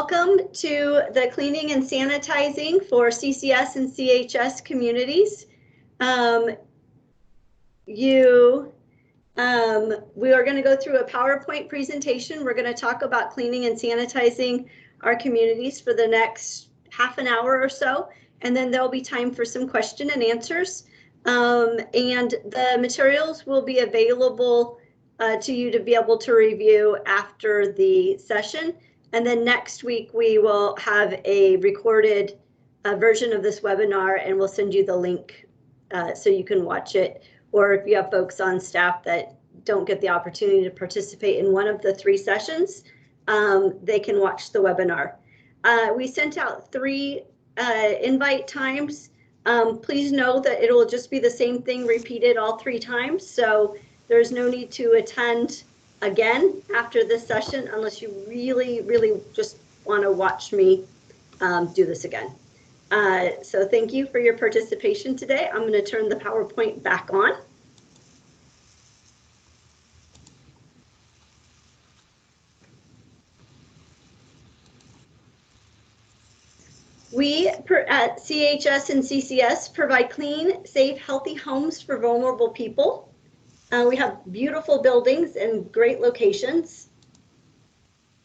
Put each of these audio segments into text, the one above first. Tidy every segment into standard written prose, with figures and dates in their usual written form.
Welcome to the cleaning and sanitizing for CCS and CHS communities. We are going to go through a PowerPoint presentation. We're going to talk about cleaning and sanitizing our communities for the next half an hour or so, and then there'll be time for some question and answers. And the materials will be available to you to be able to review after the session. And then next week we will have a recorded version of this webinar, and we'll send you the link so you can watch it. Or if you have folks on staff that don't get the opportunity to participate in one of the 3 sessions, they can watch the webinar. We sent out 3 invite times. Please know that it will just be the same thing repeated all 3 times. So there's no need to attend again after this session unless you really just want to watch me do this again. So thank you for your participation today. I'm going to turn the PowerPoint back on. We at CHS and CCS provide clean, safe, healthy homes for vulnerable people. We have beautiful buildings and great locations.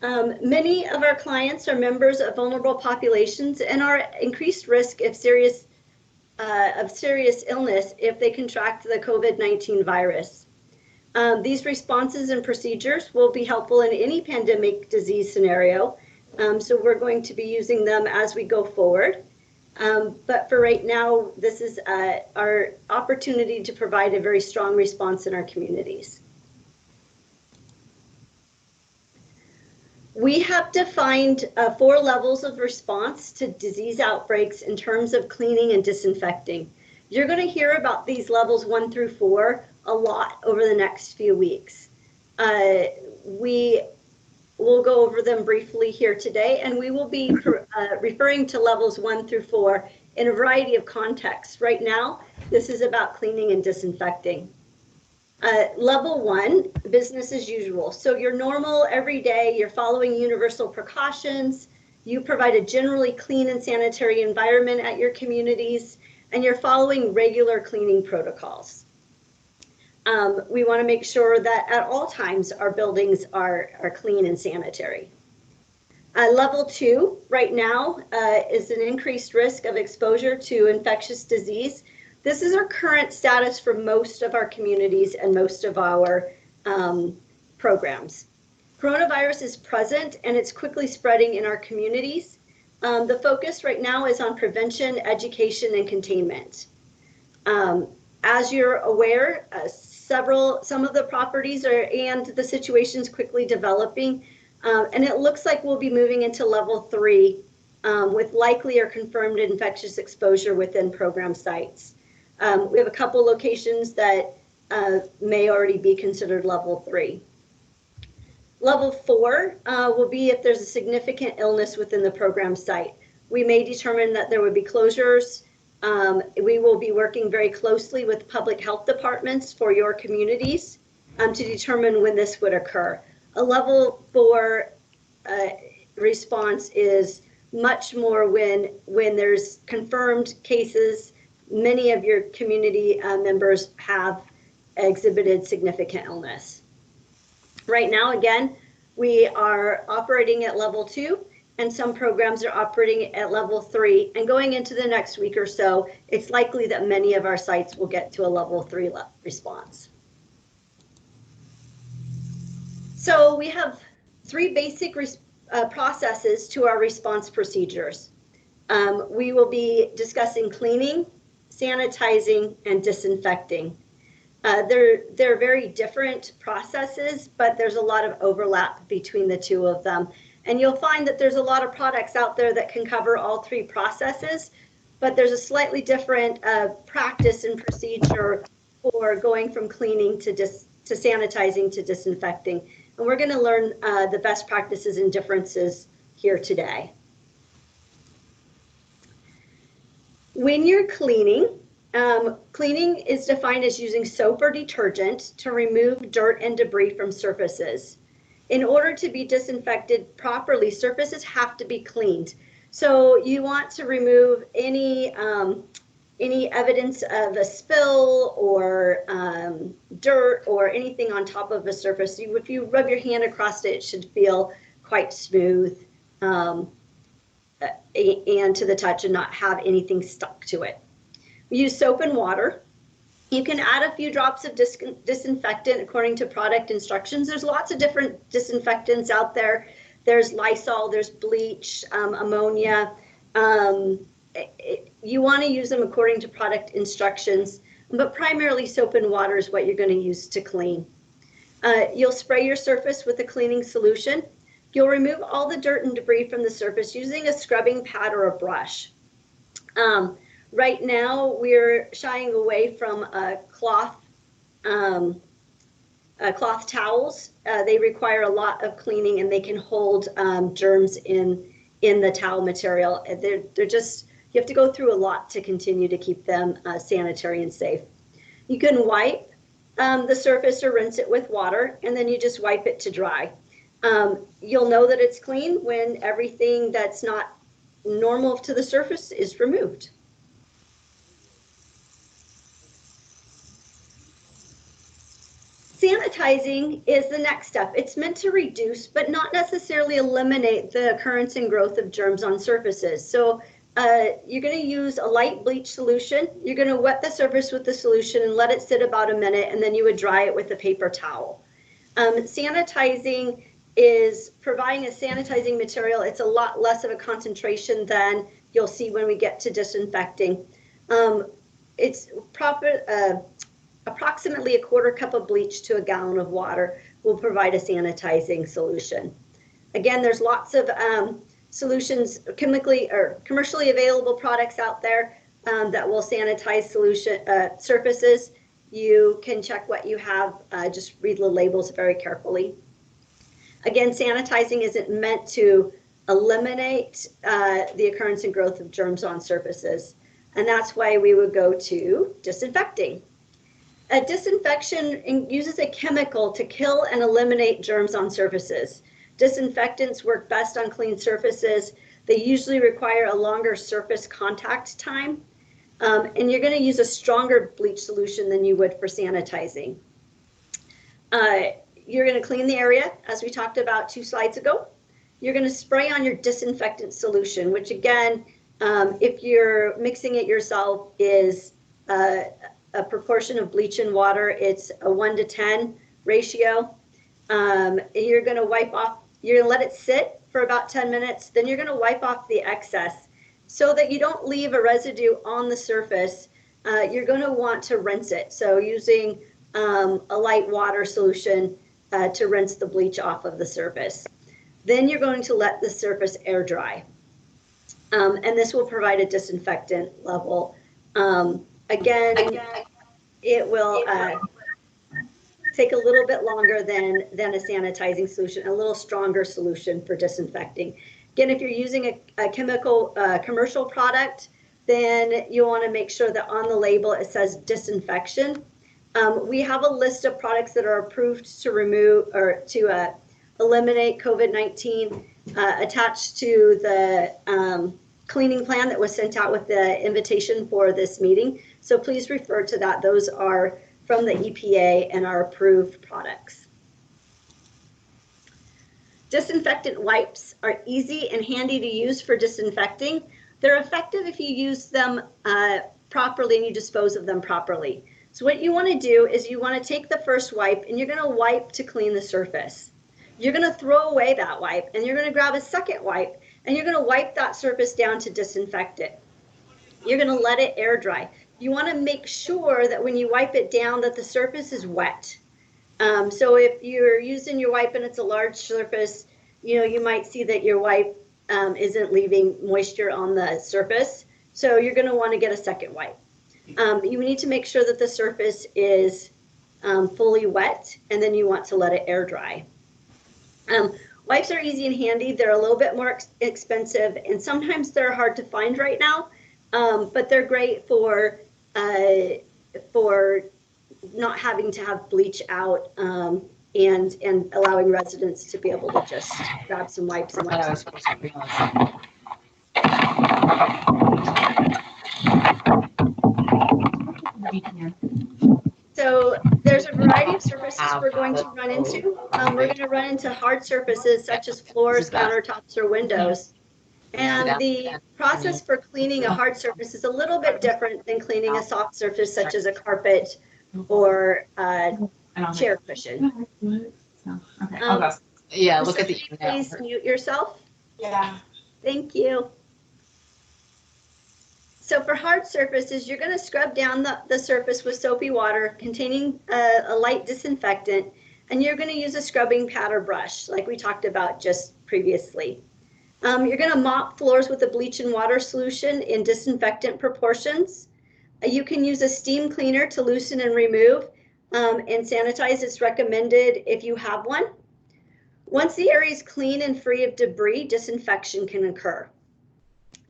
Many of our clients are members of vulnerable populations and are at increased risk of serious illness if they contract the COVID-19 virus. These responses and procedures will be helpful in any pandemic disease scenario. So we're going to be using them as we go forward. But for right now, this is our opportunity to provide a very strong response in our communities. We have defined 4 levels of response to disease outbreaks in terms of cleaning and disinfecting. You're going to hear about these levels 1 through 4 a lot over the next few weeks. We'll go over them briefly here today, and we will be referring to levels 1 through 4 in a variety of contexts. Right now, this is about cleaning and disinfecting. Level 1, business as usual. So you're normal every day, you're following universal precautions, you provide a generally clean and sanitary environment at your communities, and you're following regular cleaning protocols. We want to make sure that at all times our buildings are clean and sanitary. Level 2 right now is an increased risk of exposure to infectious disease. This is our current status for most of our communities and most of our programs. Coronavirus is present and it's quickly spreading in our communities. The focus right now is on prevention, education, and containment. As you're aware, some of the properties and the situation's quickly developing, and it looks like we'll be moving into level 3 with likely or confirmed infectious exposure within program sites. We have a couple locations that may already be considered level 3. Level 4 will be if there's a significant illness within the program site. We may determine that there would be closures. We will be working very closely with public health departments for your communities to determine when this would occur. A level 4 response is much more when there's confirmed cases. Many of your community members have exhibited significant illness. Right now, again, we are operating at level 2. And some programs are operating at level 3, and going into the next week or so, it's likely that many of our sites will get to a level 3 response. So we have 3 basic processes to our response procedures. We will be discussing cleaning, sanitizing, and disinfecting. They're very different processes, but there's a lot of overlap between the 2 of them. And you'll find that there's a lot of products out there that can cover all 3 processes, but there's a slightly different practice and procedure for going from cleaning to sanitizing to disinfecting. And we're going to learn the best practices and differences here today. When you're cleaning, cleaning is defined as using soap or detergent to remove dirt and debris from surfaces. in order to be disinfected properly, surfaces have to be cleaned. So you want to remove any evidence of a spill or dirt or anything on top of a surface. If you rub your hand across it, it should feel quite smooth and to the touch and not have anything stuck to it. We use soap and water. You can add a few drops of disinfectant according to product instructions. There's lots of different disinfectants out there. There's Lysol, there's bleach, ammonia. You want to use them according to product instructions, but primarily soap and water is what you're going to use to clean. You'll spray your surface with a cleaning solution. You'll remove all the dirt and debris from the surface using a scrubbing pad or a brush. Right now, we're shying away from cloth towels. They require a lot of cleaning and they can hold germs in the towel material. They're just, you have to go through a lot to continue to keep them sanitary and safe. You can wipe the surface or rinse it with water, and then you just wipe it to dry. You'll know that it's clean when everything that's not normal to the surface is removed. Sanitizing is the next step. It's meant to reduce, but not necessarily eliminate the occurrence and growth of germs on surfaces. So you're going to use a light bleach solution. You're going to wet the surface with the solution and let it sit about a minute, and then you would dry it with a paper towel. Sanitizing is providing a sanitizing material. It's a lot less of a concentration than you'll see when we get to disinfecting. It's approximately a quarter cup of bleach to a gallon of water will provide a sanitizing solution. Again, there's lots of solutions, chemically or commercially available products out there that will sanitize surfaces. You can check what you have, just read the labels very carefully. Again, sanitizing isn't meant to eliminate the occurrence and growth of germs on surfaces, and that's why we would go to disinfecting. A disinfection uses a chemical to kill and eliminate germs on surfaces. Disinfectants work best on clean surfaces. They usually require a longer surface contact time, and you're going to use a stronger bleach solution than you would for sanitizing. You're going to clean the area, as we talked about 2 slides ago. You're going to spray on your disinfectant solution, which again, if you're mixing it yourself, is a proportion of bleach and water. It's a 1-to-10 ratio. You're going to wipe off, you're going to let it sit for about 10 minutes. Then you're going to wipe off the excess so that you don't leave a residue on the surface. You're going to want to rinse it. So using a light water solution to rinse the bleach off of the surface. Then you're going to let the surface air dry. And this will provide a disinfectant level. Again, it will take a little bit longer than a sanitizing solution, a little stronger solution for disinfecting. Again, if you're using a chemical commercial product, then you want to make sure that on the label it says disinfection. We have a list of products that are approved to remove or to eliminate COVID-19 attached to the cleaning plan that was sent out with the invitation for this meeting. So please refer to that. Those are from the EPA and are approved products. Disinfectant wipes are easy and handy to use for disinfecting. They're effective if you use them properly and you dispose of them properly. So what you want to do is you want to take the first wipe and you're going to wipe to clean the surface. You're going to throw away that wipe and you're going to grab a second wipe and you're going to wipe that surface down to disinfect it. You're going to let it air dry. You want to make sure that when you wipe it down that the surface is wet. So if you're using your wipe and it's a large surface, you might see that your wipe isn't leaving moisture on the surface. So you're going to want to get a second wipe. You need to make sure that the surface is fully wet, and then you want to let it air dry. Wipes are easy and handy. They're a little bit more expensive, and sometimes they're hard to find right now, but they're great for not having to have bleach out and allowing residents to be able to just grab some wipes and wipe some. So there's a variety of surfaces we're going to run into. We're going to run into hard surfaces such as floors, countertops, or windows. And the process for cleaning a hard surface is a little bit different than cleaning a soft surface such as a carpet or a chair cushion. Yeah, look at the email. Please mute yourself. Yeah. Thank you. So for hard surfaces, you're going to scrub down the surface with soapy water containing a light disinfectant, and you're going to use a scrubbing pad or brush like we talked about just previously. You're going to mop floors with a bleach and water solution in disinfectant proportions. You can use a steam cleaner to loosen and remove and sanitize. It's recommended if you have one. Once the area is clean and free of debris, disinfection can occur.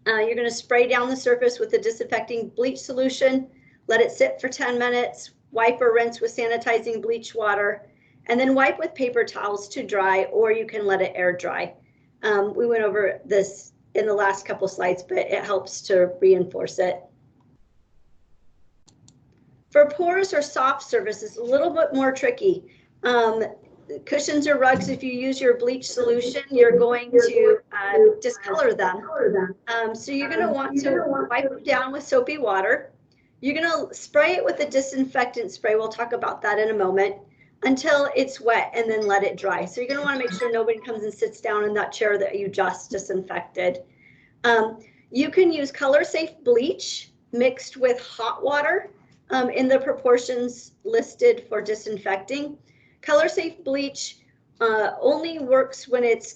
You're going to spray down the surface with a disinfecting bleach solution, let it sit for 10 minutes, wipe or rinse with sanitizing bleach water, and then wipe with paper towels to dry, or you can let it air dry. We went over this in the last couple slides, but it helps to reinforce it. For porous or soft surfaces, a little bit more tricky. Cushions or rugs, if you use your bleach solution, you're going to discolor them. So you're going to want to wipe them down with soapy water. You're going to spray it with a disinfectant spray. We'll talk about that in a moment, until it's wet, and then let it dry. So you're going to want to make sure nobody comes and sits down in that chair that you just disinfected. You can use color safe bleach mixed with hot water in the proportions listed for disinfecting. Color safe bleach only works when it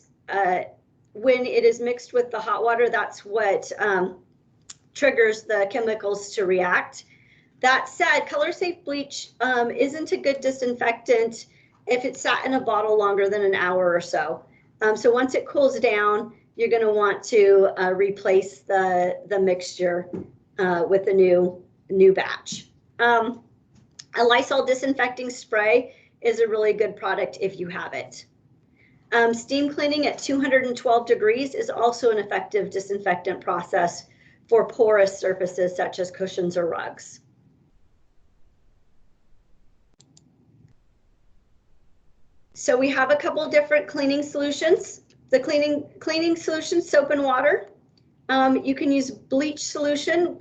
is mixed with the hot water. That's what triggers the chemicals to react. That said, color safe bleach isn't a good disinfectant if it's sat in a bottle longer than an hour or so. So once it cools down, you're going to want to replace the mixture with a new batch. A Lysol disinfecting spray is a really good product if you have it. Steam cleaning at 212 degrees is also an effective disinfectant process for porous surfaces such as cushions or rugs. So we have a couple different cleaning solutions. The cleaning solution, soap and water. You can use bleach solution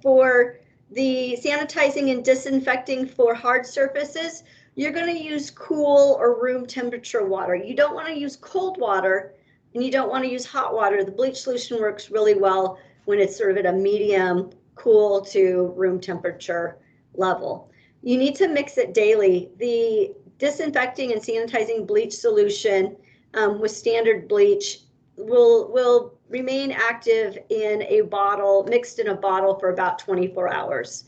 for the sanitizing and disinfecting for hard surfaces. You're going to use cool or room temperature water. You don't want to use cold water, and you don't want to use hot water. The bleach solution works really well when it's sort of at a medium cool to room temperature level. You need to mix it daily. The disinfecting and sanitizing bleach solution with standard bleach will remain active in a bottle, mixed in a bottle for about 24 hours.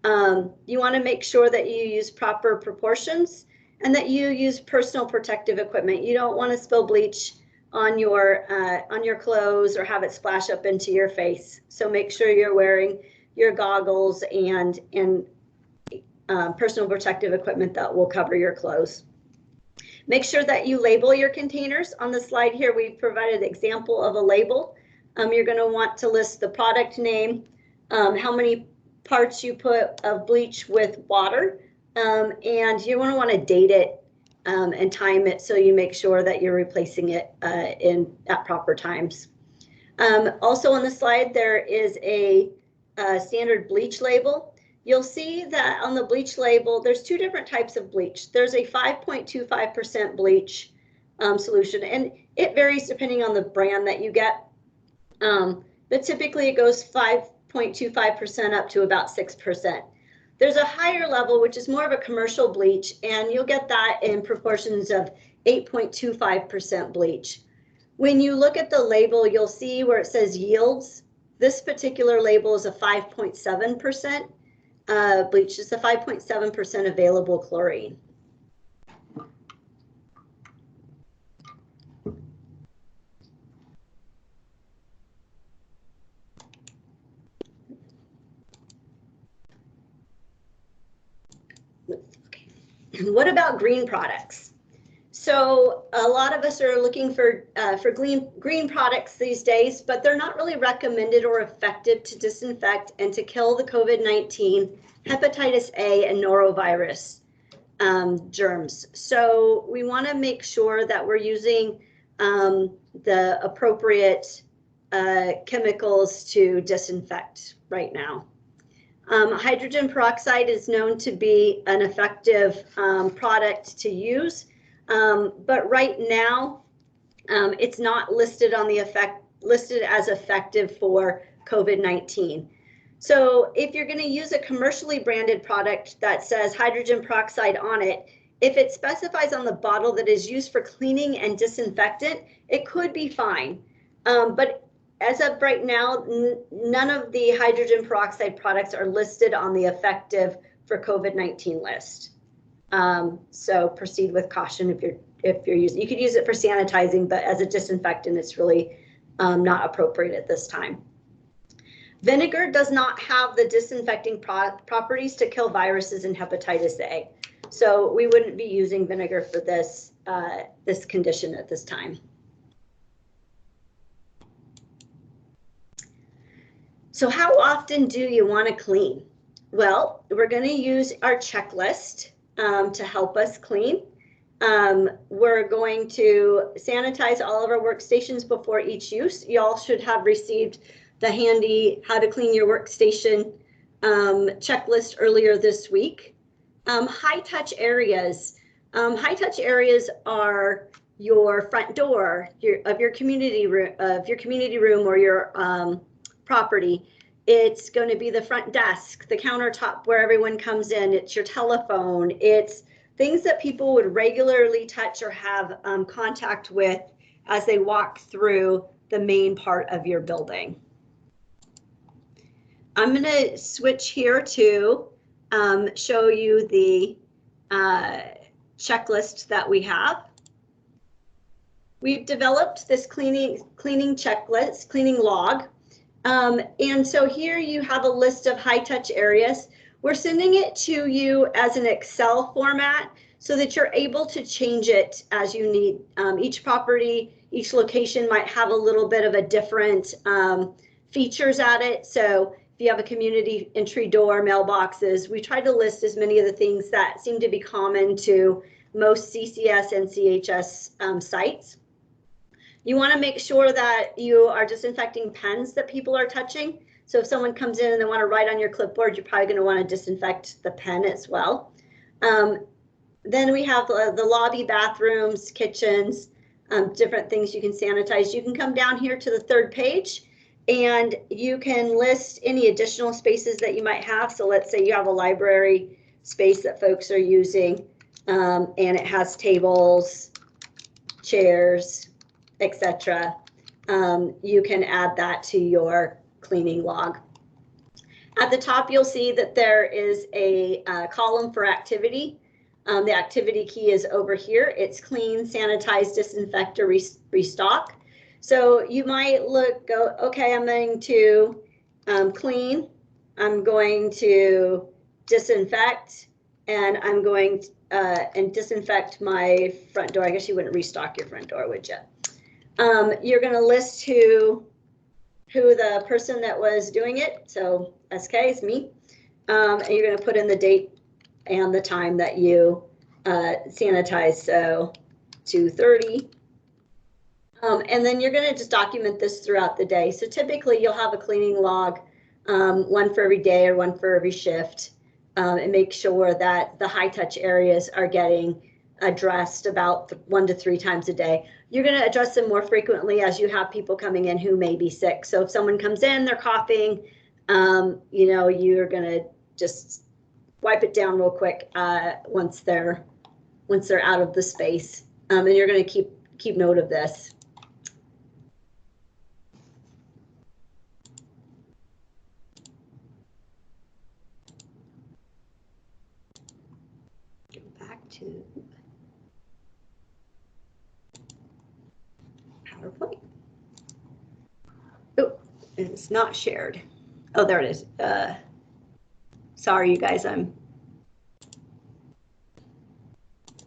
You want to make sure that you use proper proportions and that you use personal protective equipment. You don't want to spill bleach on your clothes or have it splash up into your face. So make sure you're wearing your goggles and personal protective equipment that will cover your clothes. Make sure that you label your containers. On the slide here, we've provided an example of a label. You're going to want to list the product name, how many parts you put of bleach with water, and you want to date it and time it so you make sure that you're replacing it at proper times. Also on the slide, there is a standard bleach label. You'll see that on the bleach label, there's two different types of bleach. There's a 5.25% bleach solution, and it varies depending on the brand that you get. But typically it goes 5.25% up to about 6%. There's a higher level, which is more of a commercial bleach, and you'll get that in proportions of 8.25% bleach. When you look at the label, you'll see where it says yields. This particular label is a 5.7%. Bleach is a 5.7% available chlorine. Okay. What about green products? So a lot of us are looking for green products these days, but they're not really recommended or effective to disinfect and to kill the COVID-19, hepatitis A, and norovirus germs. So we want to make sure that we're using the appropriate chemicals to disinfect right now. Hydrogen peroxide is known to be an effective product to use, but right now it's not listed on the listed as effective for COVID-19. So if you're going to use a commercially branded product that says hydrogen peroxide on it, if it specifies on the bottle that is used for cleaning and disinfectant, it could be fine. But as of right now, none of the hydrogen peroxide products are listed on the effective for COVID-19 list. So proceed with caution if you're using. You could use it for sanitizing, but as a disinfectant, it's really not appropriate at this time. Vinegar does not have the disinfecting properties to kill viruses and hepatitis A. So we wouldn't be using vinegar for this, this condition at this time. So how often do you want to clean? Well, we're going to use our checklist to help us clean. We're going to sanitize all of our workstations before each use. Y'all should have received the handy how to clean your workstation checklist earlier this week. High touch areas. High touch areas are your front door of your community room or your property. It's going to be the front desk, the countertop where everyone comes in. It's your telephone. It's things that people would regularly touch or have contact with as they walk through the main part of your building. I'm going to switch here to show you the checklist that we have. We've developed this cleaning checklist, cleaning log. And so here you have a list of high touch areas. We're sending it to you as an Excel format so that you're able to change it as you need. Each property, each location might have a little bit of a different features at it. So if you have a community entry door, mailboxes, we try to list as many of the things that seem to be common to most CCS and CHS sites. You want to make sure that you are disinfecting pens that people are touching. So if someone comes in and they want to write on your clipboard, you're probably going to want to disinfect the pen as well. Then we have the lobby, bathrooms, kitchens, different things you can sanitize. You can come down here to the third page and you can list any additional spaces that you might have. So let's say you have a library space that folks are using and it has tables, chairs, etc. You can add that to your cleaning log. At the top, you'll see that there is a column for activity. The activity key is over here. It's clean, sanitize, disinfect, or restock. So you might go, okay, I'm going to clean, I'm going to disinfect, and I'm going to and disinfect my front door. I guess you wouldn't restock your front door, would you? You're going to list who the person that was doing it. So SK is me. And you're going to put in the date and the time that you sanitize. So 2:30. And then you're going to just document this throughout the day. So typically you'll have a cleaning log, one for every day or one for every shift, and make sure that the high touch areas are getting addressed about 1 to 3 times a day. You're going to address them more frequently as you have people coming in who may be sick. So if someone comes in, they're coughing, you know, you're going to just wipe it down real quick once they're out of the space, and you're going to keep note of this. Back to PowerPoint. Oh, it's not shared. Oh, there it is. Sorry, you guys, I'm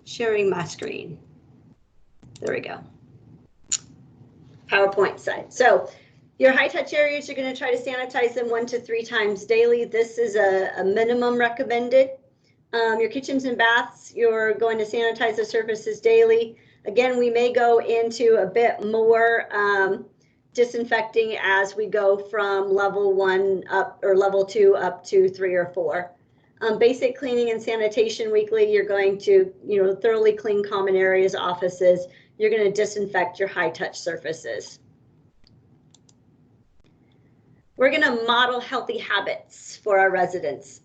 sharing my screen. There we go. PowerPoint side. So your high touch areas, you're going to try to sanitize them 1 to 3 times daily. This is a minimum recommended. Your kitchens and baths, you're going to sanitize the surfaces daily. Again, we may go into a bit more disinfecting as we go from level 1 up, or level 2 up to 3 or 4. Basic cleaning and sanitation weekly, you're going to, thoroughly clean common areas, offices. You're going to disinfect your high touch surfaces. We're going to model healthy habits for our residents.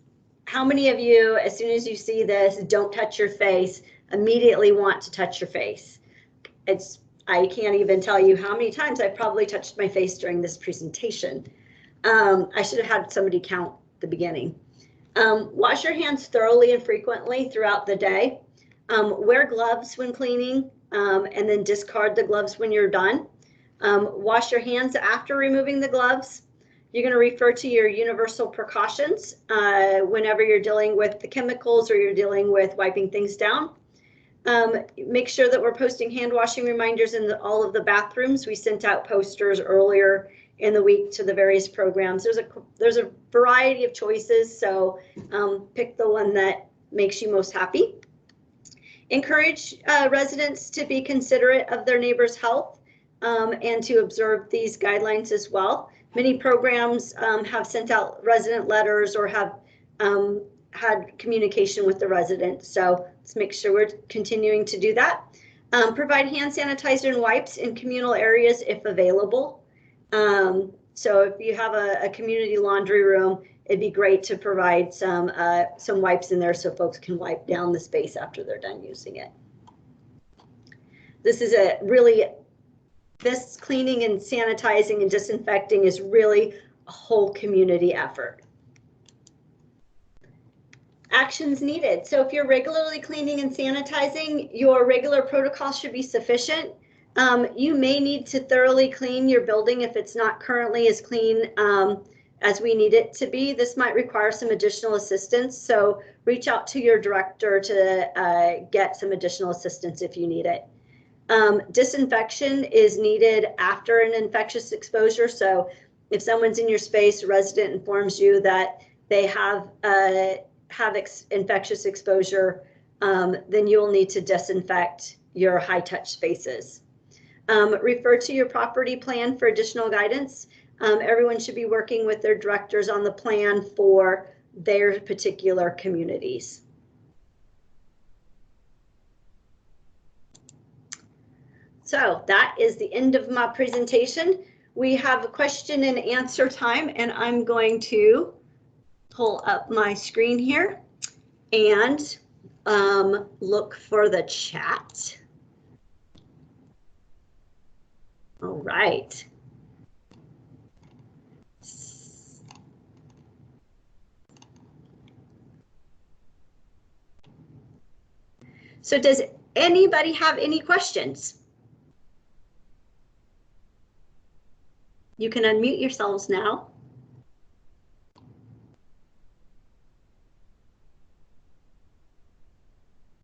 How many of you, as soon as you see this, don't touch your face, immediately want to touch your face? I can't even tell you how many times I've probably touched my face during this presentation. I should have had somebody count the beginning. Wash your hands thoroughly and frequently throughout the day. Wear gloves when cleaning, and then discard the gloves when you're done. Wash your hands after removing the gloves. You're going to refer to your universal precautions whenever you're dealing with the chemicals or you're dealing with wiping things down. Make sure that we're posting hand washing reminders in all of the bathrooms. We sent out posters earlier in the week to the various programs. There's a variety of choices, so pick the one that makes you most happy. Encourage residents to be considerate of their neighbors' health and to observe these guidelines as well. Many programs have sent out resident letters or have had communication with the residents, so let's make sure we're continuing to do that. Provide hand sanitizer and wipes in communal areas if available. So if you have a community laundry room, it'd be great to provide some wipes in there so folks can wipe down the space after they're done using it. This cleaning and sanitizing and disinfecting is really a whole community effort. Actions needed. So if you're regularly cleaning and sanitizing, your regular protocol should be sufficient. You may need to thoroughly clean your building if it's not currently as clean as we need it to be. This might require some additional assistance, so reach out to your director to get some additional assistance if you need it. Disinfection is needed after an infectious exposure. So if someone's in your space, a resident informs you that they have infectious exposure, then you will need to disinfect your high touch spaces. Refer to your property plan for additional guidance. Everyone should be working with their directors on the plan for their particular communities. So that is the end of my presentation. We have a question and answer time, and I'm going to pull up my screen here and look for the chat. All right. So does anybody have any questions? You can unmute yourselves now.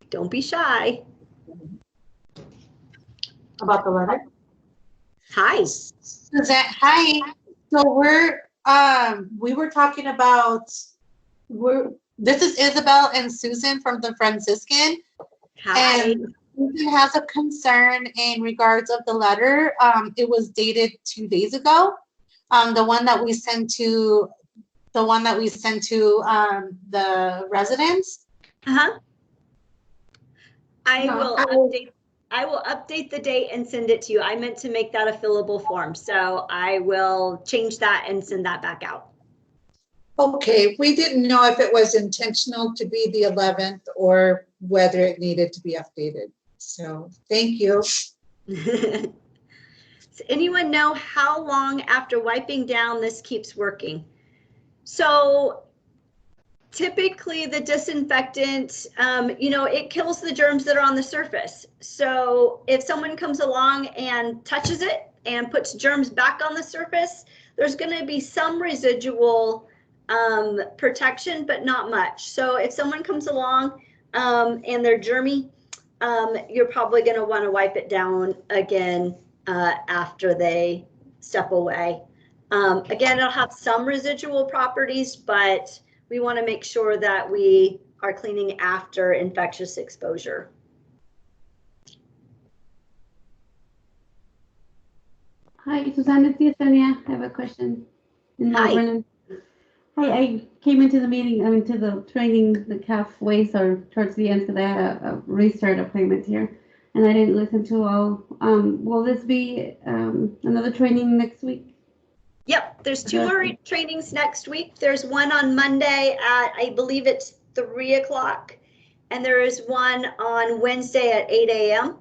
Don't be shy. About the letter? Hi. Suzanne, hi. So we were talking about, this is Isabel and Susan from the Franciscan. Hi. And Susan has a concern in regards of the letter. It was dated 2 days ago. The one that we sent to the residents. Uh-huh. I will update the date and send it to you. I meant to make that a fillable form, so I will change that and send that back out. Okay, we didn't know if it was intentional to be the 11th or whether it needed to be updated. So thank you. Does anyone know how long after wiping down this keeps working? So typically the disinfectant, it kills the germs that are on the surface. So if someone comes along and touches it and puts germs back on the surface, there's going to be some residual protection, but not much. So if someone comes along and they're germy, you're probably going to want to wipe it down again after they step away. Again, it'll have some residual properties, but we want to make sure that we are cleaning after infectious exposure. Hi, Susanna, it's Yesenia. I have a question. In Mount Hi. Vernon. Hi, I came into the meeting, to the training, the halfway, so towards the end, because I had a restart appointment here, and I didn't listen to all. Will this be another training next week? Yep, there's 2 more trainings next week. There's one on Monday at, I believe it's 3 o'clock, and there is one on Wednesday at 8 a.m.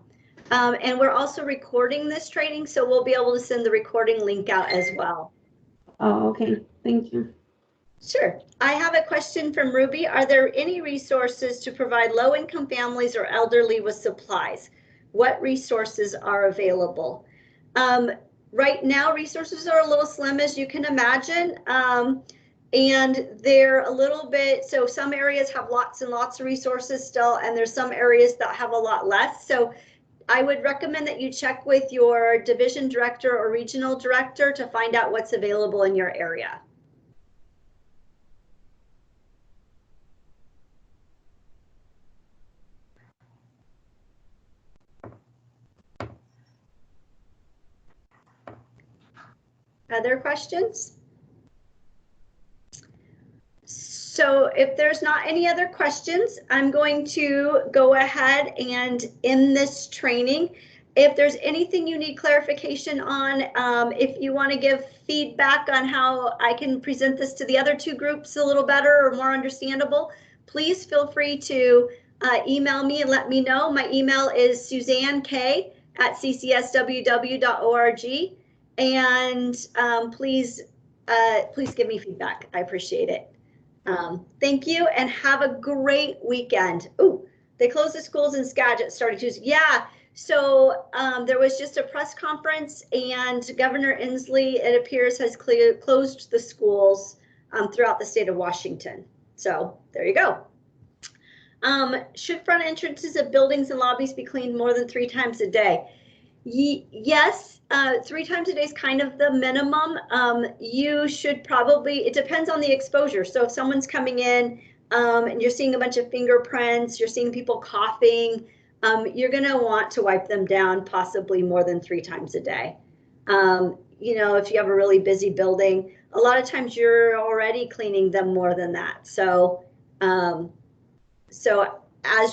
And we're also recording this training, so we'll be able to send the recording link out as well. Oh, okay, thank you. Sure. I have a question from Ruby. Are there any resources to provide low-income families or elderly with supplies? What resources are available? Right now, resources are a little slim, as you can imagine. And they're a little bit, so some areas have lots and lots of resources still, and there's some areas that have a lot less. So I would recommend that you check with your division director or regional director to find out what's available in your area. Other questions? So if there's not any other questions, I'm going to go ahead and end this training. If there's anything you need clarification on, if you want to give feedback on how I can present this to the other 2 groups a little better or more understandable, please feel free to email me and let me know. My email is suzannek@ccsww.org. And please give me feedback. I appreciate it. Thank you and have a great weekend. Oh, they closed the schools in Skagit starting Tuesday. Yeah, so there was just a press conference and Governor Inslee, it appears, has closed the schools throughout the state of Washington. So there you go. Should front entrances of buildings and lobbies be cleaned more than 3 times a day? Yes, 3 times a day is kind of the minimum. You should probably, it depends on the exposure. So if someone's coming in and you're seeing a bunch of fingerprints, you're seeing people coughing, you're going to want to wipe them down possibly more than 3 times a day. You know, if you have a really busy building, a lot of times you're already cleaning them more than that. So, as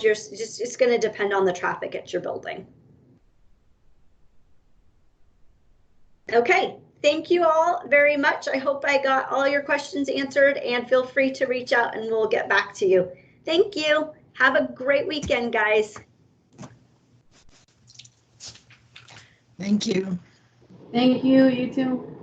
you're just, it's going to depend on the traffic at your building. Okay, thank you all very much. I hope I got all your questions answered, and feel free to reach out and we'll get back to you. Thank you. Have a great weekend, guys. Thank you. Thank you, you too.